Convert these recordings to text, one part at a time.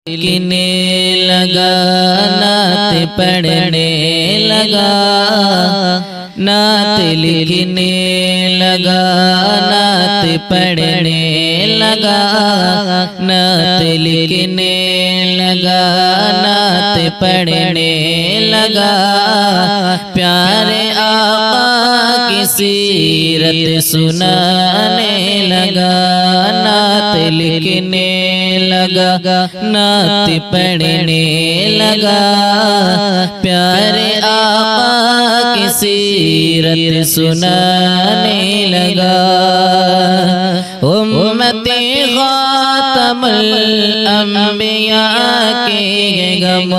لکھنے لگا نعت پڑھنے لگا نعت لکھنے لگا نعت پڑھنے لگا نعت لکھنے لگا نعت پڑھنے لگا پیارے آقا کی سیرت سنانے لگا نعت لکھنے لگا نعت پڑھنے لگا پیارے آقا کی سیرت سنانے لگا امتی خاتم الانبیاء کے غم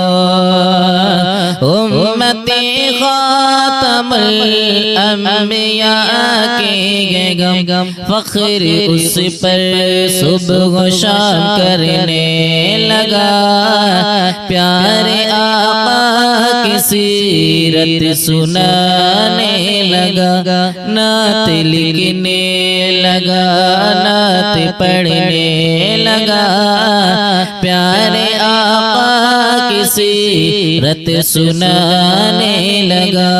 امتی خاتم الانبیاء کے غم فخر اس پر صبح و شام کرنے لگا پیارے آقا کی سیرت سنانے لگا نعت لکھنے لگا نعت پڑھنے لگا پیارے آقا کی سیرت سنانے لگا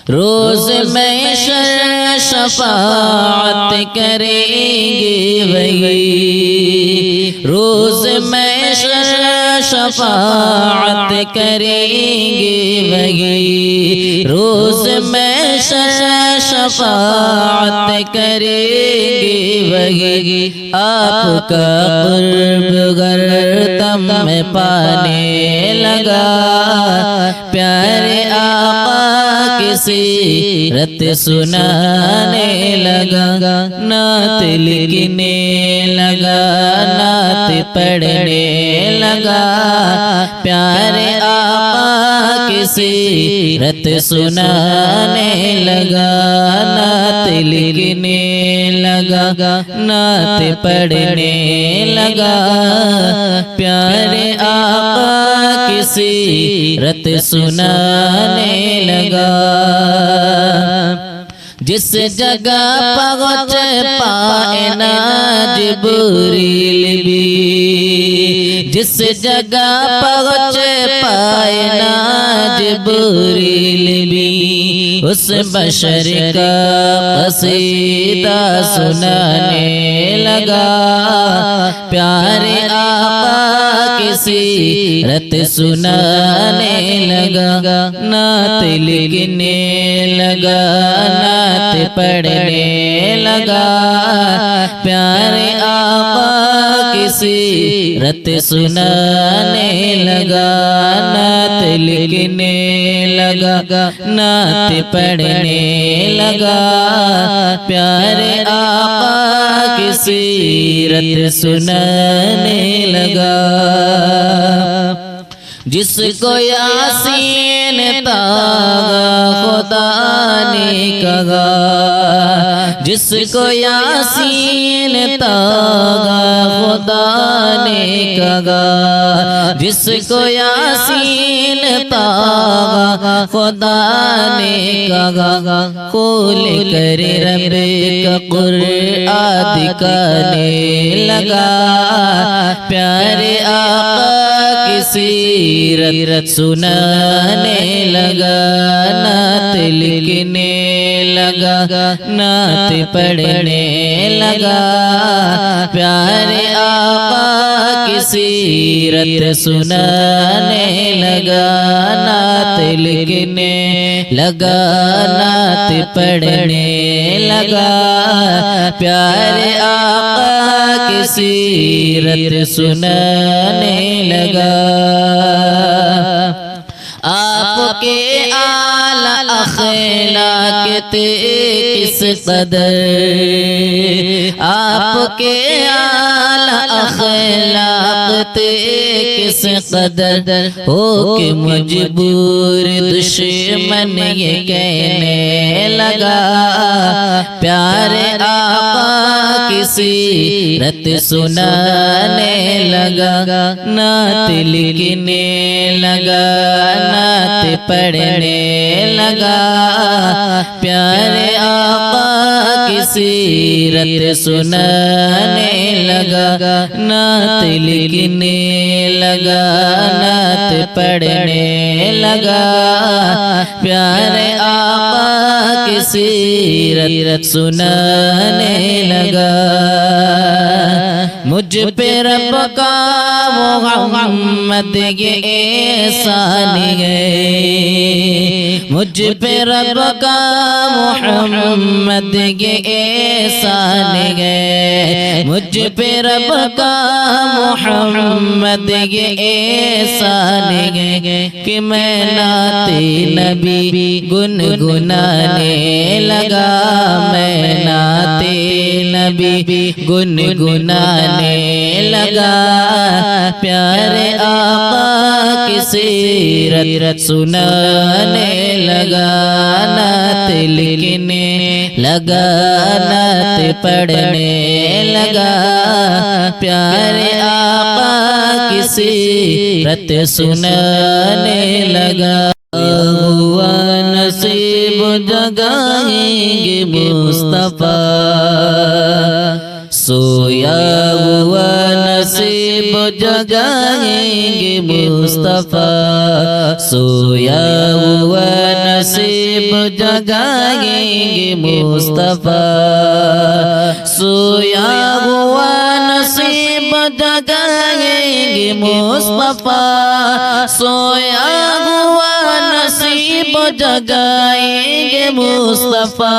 روز محشر شفاعت کریں گے وہی روز محشر شفاعت کریں گے وہی روز محشر شفاعت کریں گے وہی آپ کا قرب گردم میں پانے لگا پیارے آقا کی سیرت سنانے لگا نعت لکھنے لگا نعت پڑھنے لگا پیارے آقا کی سیرت سنانے لگا نعت لکھنے لگا نعت پڑھنے لگا پیارے آقا کی سیرت سنانے لگا جس جگہ پہنچ پائے نا جبریل بھی جس جگہ پہنچ پائے نا جبریل بھی اس بشر کا قصیدہ سنانے لگا پیارے آقا کی سیرت سنانے لگا نعت لکھنے لگا نعت پڑھنے لگا پیارے آقا کی سیرت سنانے لگا نعت لکھنے لگا نعت پڑھنے لگا پیارے آقا کی سیرت سنانے لگا جس کو یاسین تاغا خدا نے کہا جس کو یاسین تاغا خدا نے کہا جس کو یاسین تاغا خدا نے کہا کھول کر رب کا قرآن دکھانے لگا پیارے آقا کی سیرت سنانے لگا نعت لکھنے لگا نعت پڑھنے لگا پیارے آقا کی سیرت سنانے لگا نعت لکھنے لگا نعت پڑھنے لگا پیارے آقا کی سیرت سنانے لگا آپ کے اعلیٰ اخلاق تھے کس قدر آپ کے اعلیٰ اخلاق تھے کس قدر ہو کہ مجبور دشمن یہ کہنے لگا پیارے آقا کی سیرت سنانے لگا نعت لکھنے لگا نعت پڑھنے لگا پیارے آقا کی سیرت سنانے لگا نعت لکھنے لگا نعت پڑھنے لگا پیارے آقا کی سیرت سنانے لگا مجھ پہ رب کا محمد یہ احسان ہے مجھ پہ رب کا محمد یہ احسان ہے مجھ پہ رب کا محمد یہ احسان ہے کہ میں نعت نبی گنگنانے لگا میں نعت نبی گنگنانے لگا پیارے آقا کی سیرت سنانے لگا نعت لکھنے لگا نعت پڑھنے لگا پیارے آقا کی سیرت سنانے لگا ہوا نصیب جگائیں گے مصطفیٰ سویا ہوا نصیب جگائیں گے مصطفیٰ سویا ہوا نصیب جگائیں گے مصطفیٰ سویا ہوا نصیب جگائیں گے مصطفیٰ سویا ہوا نصیب جگائیں گے مصطفیٰ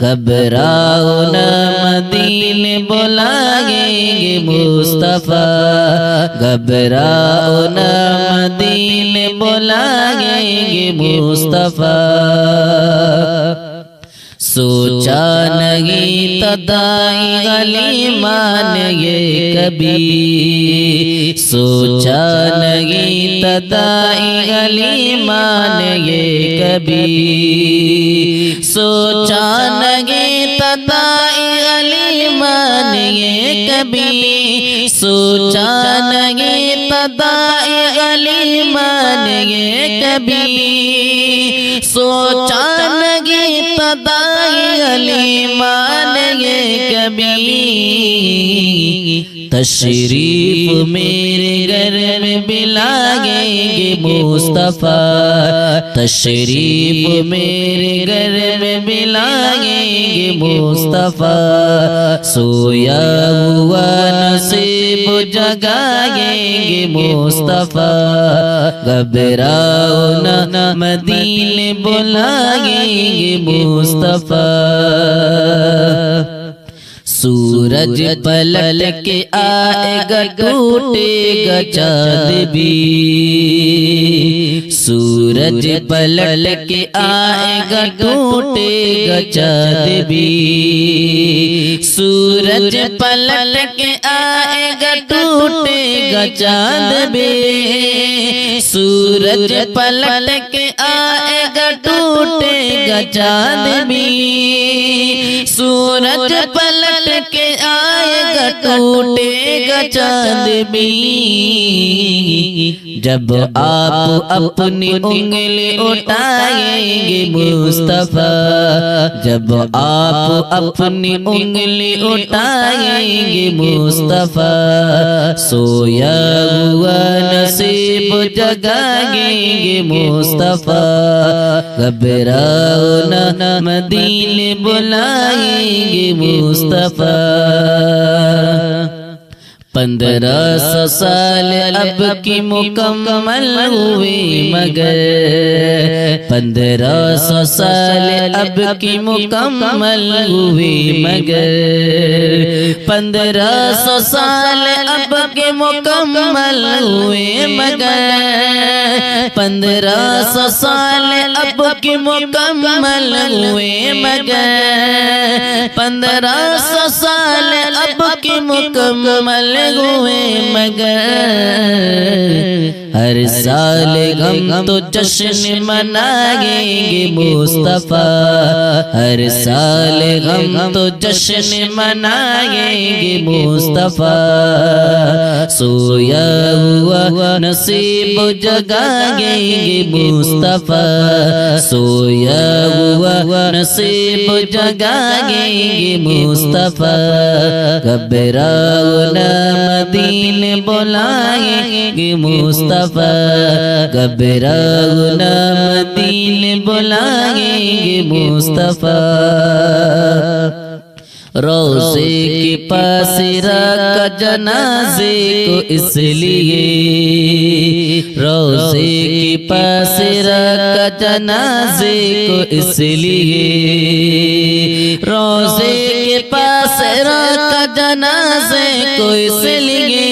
گھبراؤ نہ مدینے بلائیں گے مصطفیٰ گھبراؤ نہ مدینے بلائیں گے مصطفیٰ سوچا نہیں تدائی غلیمان یہ کبھی سوچا نہیں تدائی غلیمان یہ کبھی سوچا نہیں تدائی غلیمان یہ کبھی سوچا نہیں تدائی غلیمان یہ کبھی سوچا نہیں تدائی غلیمان یہ کبھی تشریف میرے گھر میں بلائیں گے مصطفیٰ تشریف میرے گھر میں بلائیں گے مصطفیٰ سویا ہوا نصیب جگائیں گے مصطفیٰ گھبراؤ نہ مدینے بلائیں گے مصطفیٰ سورج پلٹ کے آئے گا ٹوٹے گا چاند بھی سورج پلٹ کے آئے گا ٹوٹے گا چاند بھی سورج پلٹ کے آئے گا ٹوٹے گا چاند بھی سورج پلٹ کے آئے گا ٹوٹے گا چاند بھی سورج پلٹ کے آئے گا ٹوٹے گا چاند بھی جب آپ اپنی انگلی اٹھائیں گے مصطفیٰ جب آپ اپنی انگلی اٹھائیں گے مصطفیٰ سویا ہوا نصیب جگائیں گے مصطفیٰ گھبراؤ نہ مدینے بلائیں گے مصطفیٰ 1500 سال اب کی مکمل ہوئی مگر 1500 سال اب کی مکمل ہوئی مگر 1500 سال اب کی مکمل ہوئے مگر 1500 سال اب کی مکمل ہوئے مگر 1500 سال اب کی مکمل ہوئے مگر ہر سال ہم تو جشن منائیں گے مصطفیٰ، ہر سال ہم تو جشن منائیں گے مصطفیٰ، سویا ہوا نصیب جگائیں گے مصطفیٰ، سویا ہوا نصیب جگائیں گے مصطفیٰ، گھبراؤ نہ مدینے بلائیں گے مصطفیٰ، گھبراؤ نہ مدینے بلائیں گے مصطفیٰ، روضے کے پاس رکھا جنازے کو اس لیے، روضے کے پاس رکھا جنازے کو اس لیے، روضے کے پاس رکھا جنازے کو اس لیے،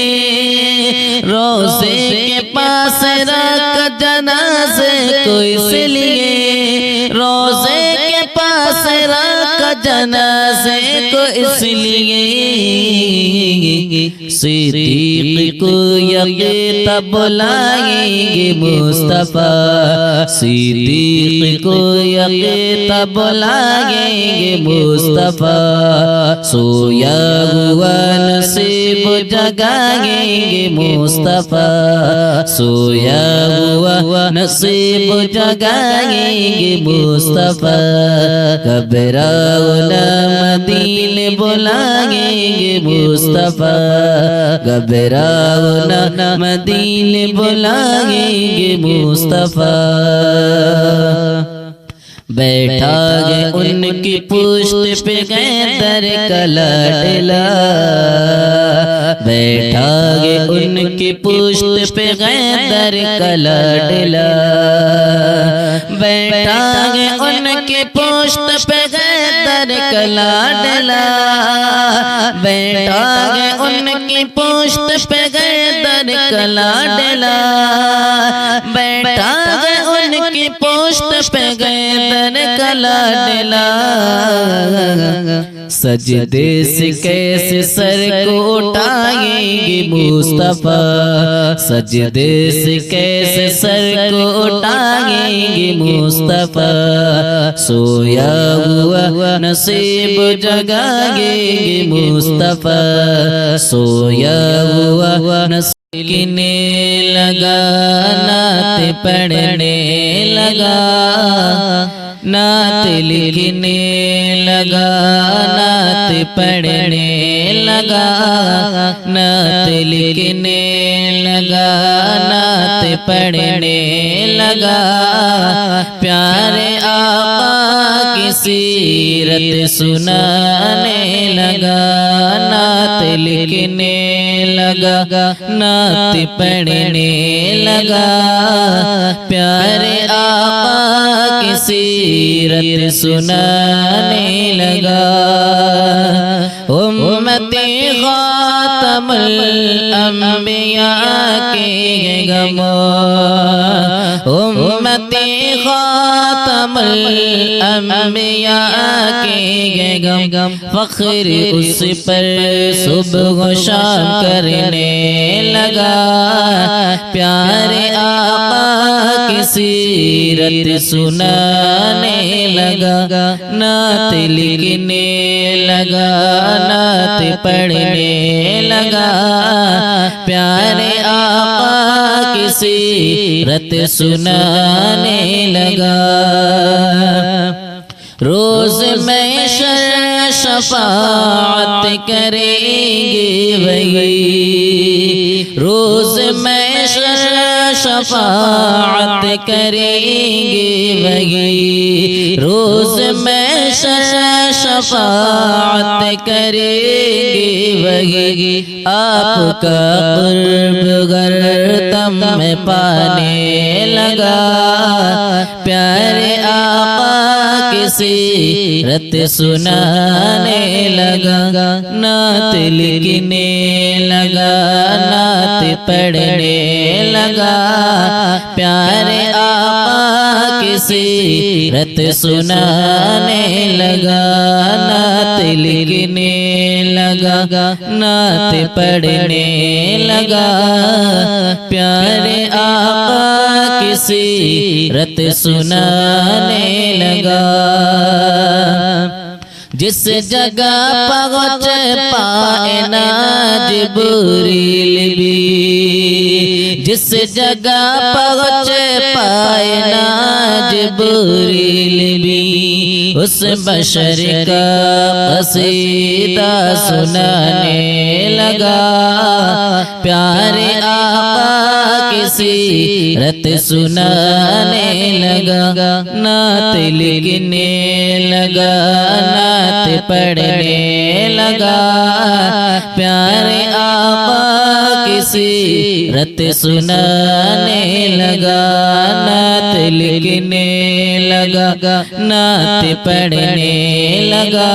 روضے کے پاس رکھا جنازے کو اس لیے، روضے کے پاس رکھا جنازے کو اس لیے، صدیق کو یکتا بلائیں گے مصطفیٰ، صدیق کو یکتا بلائیں گے مصطفیٰ، سویا ہوا نصیب جگائیں گے مصطفیٰ، سویا ہوا نصیب جگائیں گے مصطفیٰ، گھبراؤ نہ مدینے بلائیں گے مصطفیٰ، گھبراؤ نہ مدینے بلائیں گے مصطفیٰ، بیٹھا گئے ان کی پشت پہ غیدر کا لاڈلا، بیٹھا گئے ان کی پشت پہ غیدر کا لاڈلا، بیٹھا گئے ان کی پشت پہ غیدر کا لاڈلا، بیٹھا گئے ان کی پشت پہ غیدر کا لاڈلا، بیٹھا گئے ان کی پشت پہ غیدر کا لاڈلا، سجدے سے کیسے سر کو اٹھائیں گے مصطفیٰ، سجدے سے کیسے سر کو اٹھائیں گے مصطفیٰ، سویا ہوا نصیب جگائیں گے مصطفیٰ، سویا ہوا نصیب لکھنے لگا نعت پڑھنے لگا، نعت لکھنے لگا نعت پڑھنے لگا، نعت لکھنے لگا نعت پڑھنے لگا، پیارے آقا کی سیرت سنانے لگا، نعت لکھنے لگا نعت پڑھنے لگا، پیارے آقا کی سیرت سنانے لگا، امتی خاتم الانبیاء کے غم، امتی خاتم الانبیاء کے غم، فخر اس پر صبح و شام کرنے لگا، پیارے آقا کی سیرت سنانے لگا، نعت لکھنے لگا نعت پڑھنے لگا، پیارے آقا کی سیرت سنانے لگا، روز محشر شفاعت کریں گے وہی، روز محشر شفاعت کریں گے وہی، روز محشر شفاعت کریں گے وہی، آپ کا قرب گردم میں پانے لگا، پیارے آقا کی سیرت سنانے لگا نعت لکھنے لگا نعت پڑھنے لگا پیارے آقا کی سیرت سنانے لگا نعت لکھنے لگا نعت پڑھنے لگا پیارے آقا کی سیرت سنانے لگا جس جگہ پہنچ پائے نا جبریل بھی جس جگہ پہنچ پائے نا جبریل بھی اس بشر کا قصیدہ سنانے لگا پیارے آقا کی سیرت سنانے لگا نعت لکھنے لگا نعت پڑھنے لگا پیارے آقا کی سیرت سنانے لگا نعت لکھنے لگا نعت پڑھنے لگا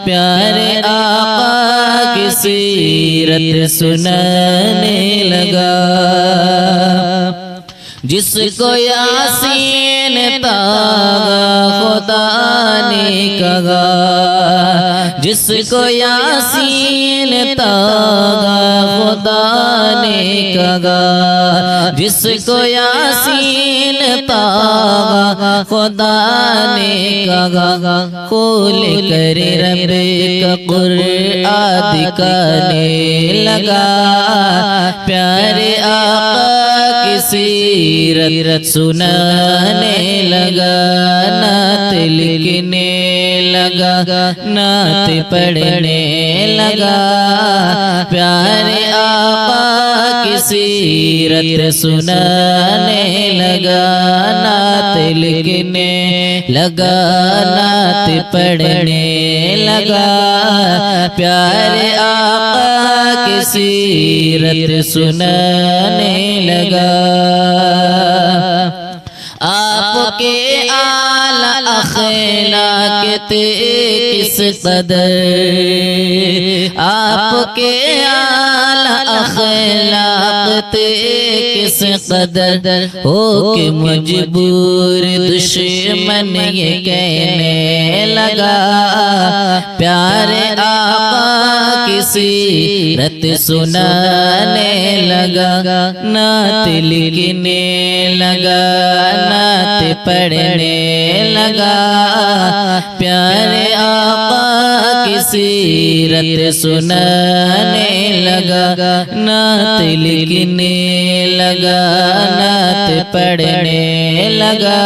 پیارے آقا کی سیرت سنانے لگا جس کو یاسین تاغا خدا نے کہا جس کو یاسین تاغا خدا نے کہا جس کو یاسین تاغا خدا نے کہا کھول کر رب کا قرآن دکھانے لگا پیارے آقا کی سیرت سنانے لگا نعت لکھنے لگا نعت پڑھنے لگا پیارے آقا کی سیرت سنانے لگا نعت لکھنے لگا نعت پڑھنے لگا پیارے آقا کی سیرت سنانے لگا آپ کے اعلیٰ اخلاق تھے کس قدر آپ کے اعلیٰ اخلاق تھے کس قدر ہو کہ مجبور دشمن یہ کہنے لگا پیارے آقا کی سیرت سنانے لگا نعت لکھنے لگا نعت پڑھنے لگا پیارے آقا کی سیرت سنانے لگا نعت لکھنے لگا نعت پڑھنے لگا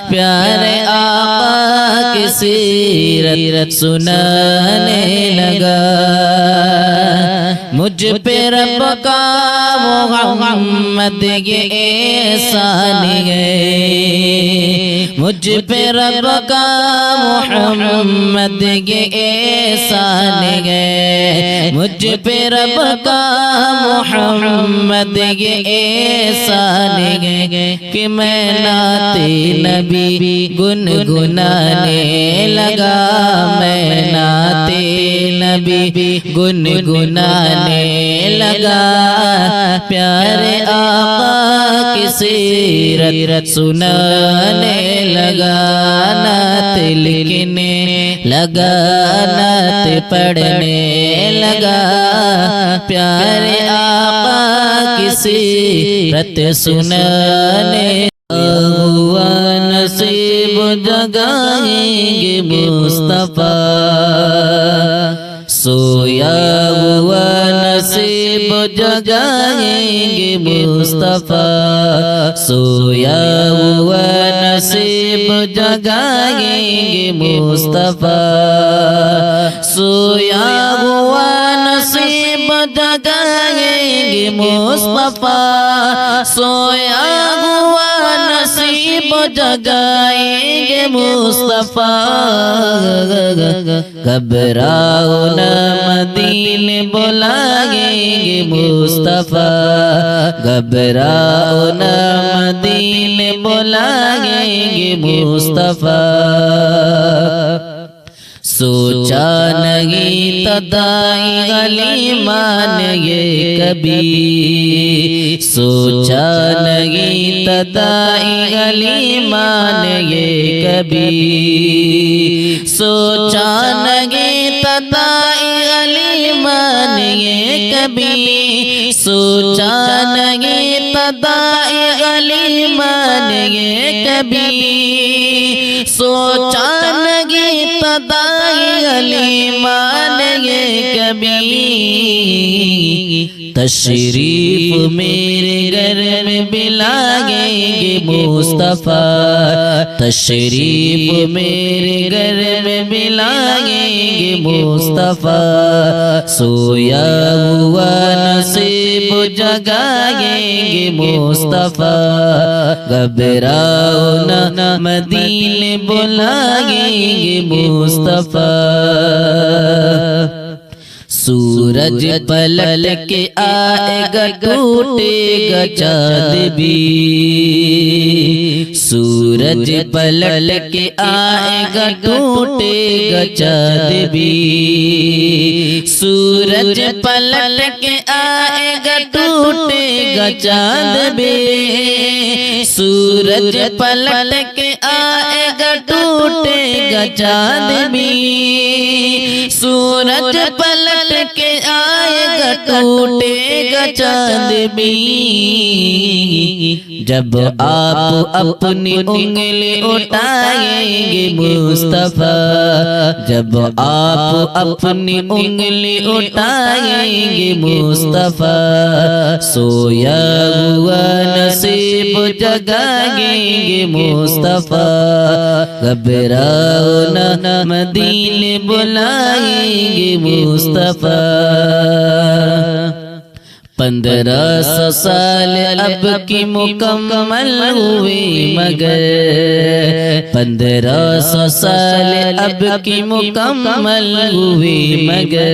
پیارے آقا کی سیرت سنانے لگا مجھ پہ رب کا محمد یہ احسان ہے مجھ پہ رب کا محمد یہ احسان ہے مجھ پہ رب کا محمد یہ احسان ہے کہ میں نعت نبی گنگنانے لگا میں نعت نبی گنگنانے لگا پیارے آقا کی سیرت سنانے لگا نعت لکھنے لگا نعت پڑھنے لگا پیارے آقا کی سیرت سنانے ہوا نصیب جگائیں گے مصطفیٰ سویا ہوا نصیب جگائیں گے مصطفیٰ سویا ہوا نصیب جگائیں گے مصطفیٰ سویا ہوا نصیب جگائیں گے مصطفیٰ سویا ہوا نصیب نصیب جگائیں گے مصطفیٰ گھبراؤ نہ مدینے بلائیں گے مصطفیٰ گھبراؤ نہ مدینے بلائیں گے مصطفیٰ سوچا نہیں تدائی غلیمان یہ کبھی سوچا نہیں تدائی غلیمان یہ کبھی سوچا نہیں تدائی غلیمان یہ کبھی سوچا نہیں تدائی غلیمان یہ کبھی سوچا نہیں تدائی غلیمان یہ کبھی تشریف میرے گھر میں بلائیں گے مصطفیٰ تشریف میرے گھر میں بلائیں گے مصطفیٰ سویا ہوا نصیب جگائیں گے مصطفیٰ گھبراؤ نہ مدینے بلائیں گے مصطفیٰ سورج پلٹ کے آئے گا ٹوٹے گا چاند بھی سورج پلٹ کے آئے گا ٹوٹے گا چاند بھی سورج پلٹ کے آئے گا ٹوٹے گا چاند بھی سورج پلٹ کے آئے گا ٹوٹے گا چاند بھی سورج پلٹ کے آئے گا ٹوٹے گا چاند بھی جب آپ اپنی انگلی اٹھائیں گے مصطفیٰ جب آپ اپنی انگلی اٹھائیں گے مصطفیٰ سویا ہوا نصیب جگائیں گے مصطفیٰ گھبراؤ نہ مدینے بلائیں گے مصطفیٰ 1500 سال اب کی مکمل ہوئی مگر 1500 سال اب کی مکمل ہوئی مگر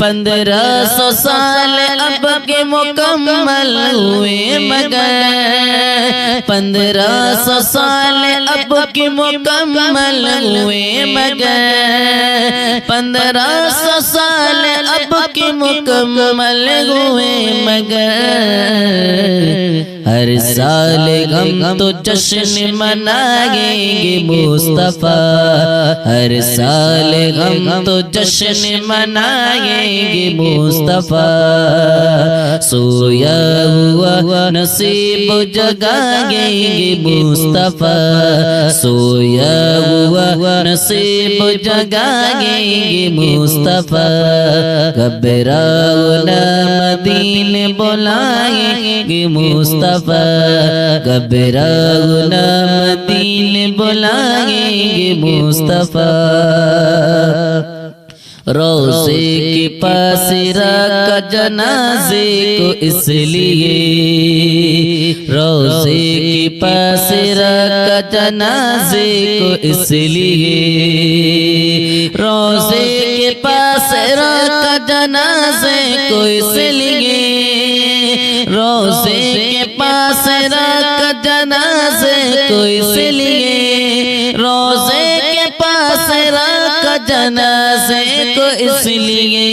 1500 سال اب کی مکمل ہوئے مگر 1500 سال اب کی مکمل ہوئے مگر 1500 سال اب کی مکمل ہوئے مگر ہر سال ہم تو جشن منائیں گے مصطفیٰ ہر سال ہم تو جشن منائیں گے مصطفیٰ سویا ہوا نصیب جگائیں گے مصطفیٰ سویا ہوا نصیب جگائیں گے مصطفیٰ گھبراؤ نہ مدینے بلائیں گے مصطفیٰ گھبراؤ نہ مدینے بلائیں گے مصطفیٰ روضے کے پاس رکھا جنازے کو اس لیے روضے کے پاس رکھا جنازے کو اس لیے روضے کے پاس رکھا جنازے کو اس لیے روضے کے پاس رکھا جنازے کو اس لیے روضے کے پاس رکھا جنازے کو اس لیے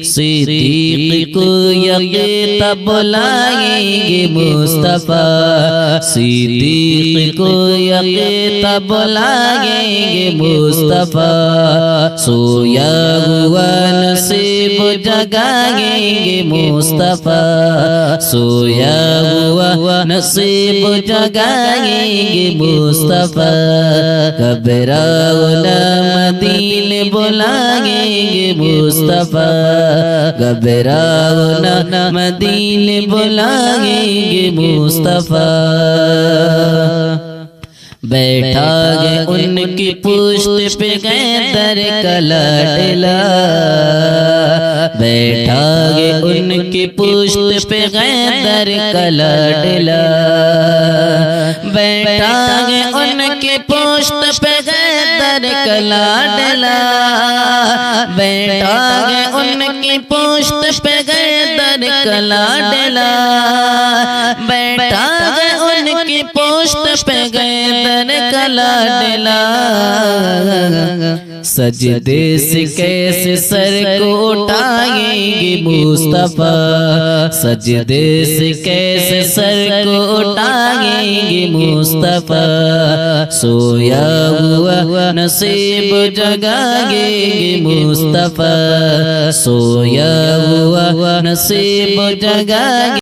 صدیق کو یقینا بلائیں گے مصطفیٰ صدیق کو یقینا بلائیں گے مصطفیٰ سویا ہوا نصیب جگائیں گے مصطفیٰ سویا ہوا نصیب جگائیں گے مصطفیٰ گھبراؤ نہ مدینے بلائیں گے مصطفیٰ گھبراؤ نہ مدینے بلائیں گے مصطفیٰ بیٹھا گئے ان کی پشت پہ حیدر کا لاڈلا بیٹھا گے ان کی پشت پہ حیدر کا لاڈلا بیٹھا گے ان کی پشت پہ حیدر کا لاڈلا بیٹھا گے ان کی پشت پہ حیدر کا لاڈلا بیٹھا گے ان کی پشت پہ حیدر کا لاڈلا سجدے سے کیسے سر کو اٹھائیں گے مصطفیٰ سجدے سے کیسے سر کو اٹھائیں گے مصطفیٰ سویا ہوا نصیب جگائیں گے مصطفیٰ سویا ہوا نصیب جگائیں